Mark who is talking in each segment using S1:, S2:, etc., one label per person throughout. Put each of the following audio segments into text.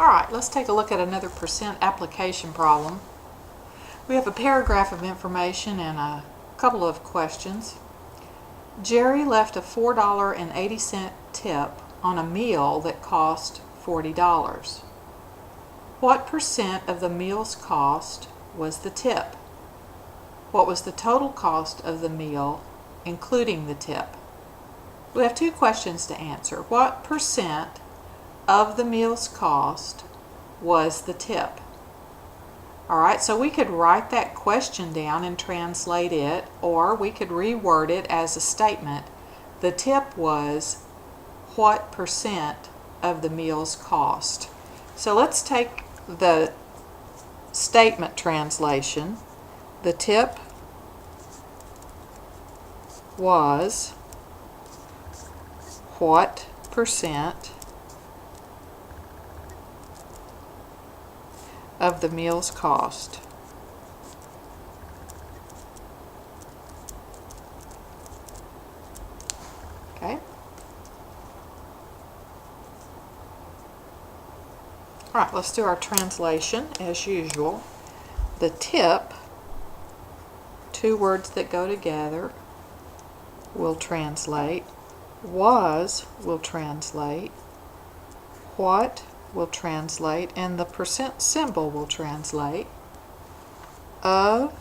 S1: Alright, let's take a look at another percent application problem. We have a paragraph of information and a couple of questions. Jerry left a $4.80 tip on a meal that cost $40. What percent of the meal's cost was the tip? What was the total cost of the meal, including the tip? We have two questions to answer. What percent of the meal's cost was the tip? Alright, so we could write that question down and translate it, or we could reword it as a statement. The tip was what percent of the meal's cost. So let's take the statement translation. The tip was what percent of the meal's cost. Okay. All right, let's do our translation as usual. The tip, two words that go together, will translate. Was will translate. What will translate, and the percent symbol will translate. Of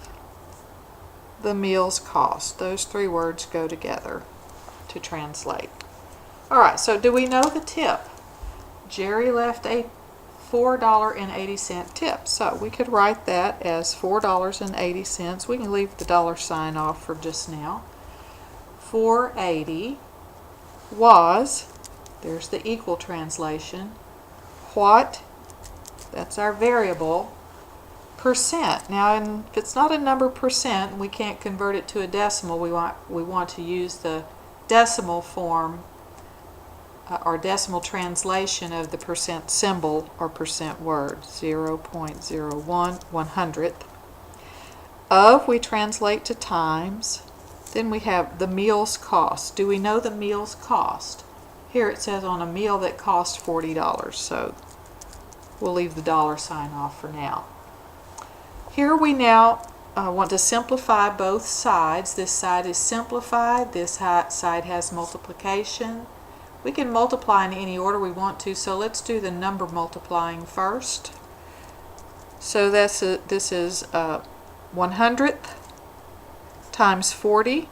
S1: the meal's cost. Those three words go together to translate. Alright, so do we know the tip? Jerry left a $4.80 tip. So we could write that as $4.80. We can leave the dollar sign off for just now. $4.80 was, there's the equal translation, what, that's our variable, percent. Now, if it's not a number percent, we can't convert it to a decimal. We want to use the decimal form or decimal translation of the percent symbol or percent word. 0.01 100th. Of we translate to times. Then we have the meal's cost. Do we know the meal's cost? Here it says on a meal that cost $40, so we'll leave the dollar sign off for now. Here we now want to simplify both sides. This side is simplified, this side has multiplication. We can multiply in any order we want to, so let's do the number multiplying first. So this is 100th times 40.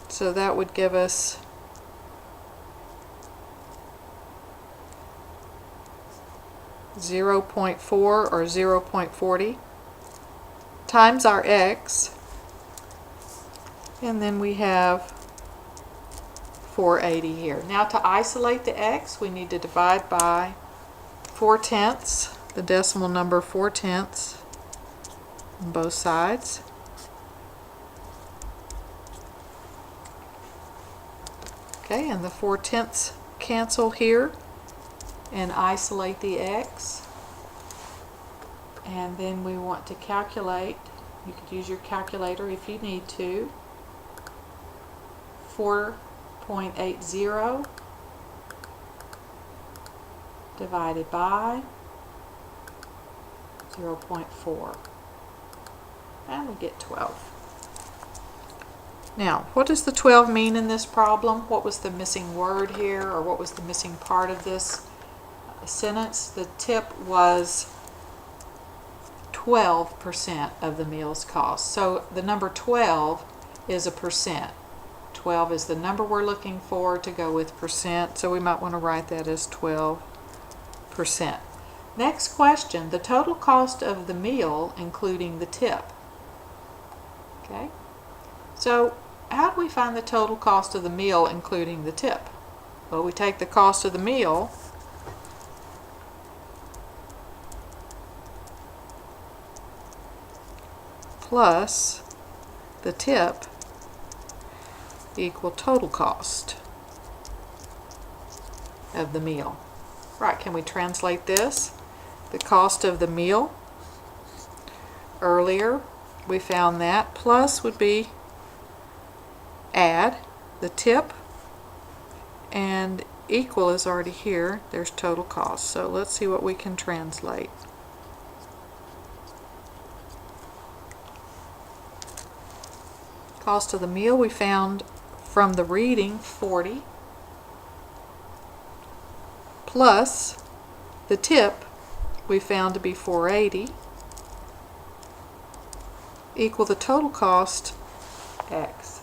S1: So that would give us 0.4 or 0.40 times our x, and then we have 480 here. Now to isolate the x, we need to divide by 4/10, the decimal number 4/10 on both sides. Okay, and the 4/10 cancel here and isolate the x. And then we want to calculate, you could use your calculator if you need to, 4.80 divided by 0.4, and we get 12. Now, what does the 12 mean in this problem? What was the missing word here, or what was the missing part of this sentence? The tip was 12% of the meal's cost. So the number 12 is a percent. 12 is the number we're looking for to go with percent, so we might want to write that as 12%. Next question, the total cost of the meal including the tip. Okay, so how do we find the total cost of the meal including the tip? Well, we take the cost of the meal plus the tip equal total cost of the meal. Right, can we translate this? The cost of the meal, earlier we found that, plus would be add the tip and equal is already here. There's total cost. So let's see what we can translate. Cost of the meal we found from the reading, 40, plus the tip we found to be 480, equal the total cost, X.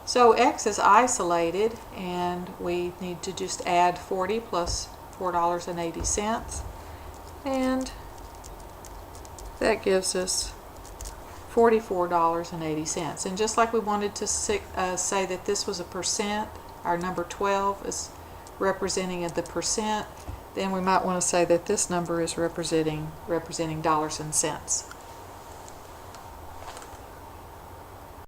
S1: So X is isolated, and we need to just add 40 plus $4.80, and that gives us $44.80. And just like we wanted to say that this was a percent, our number 12 is representing the percent, then we might want to say that this number is representing dollars and cents.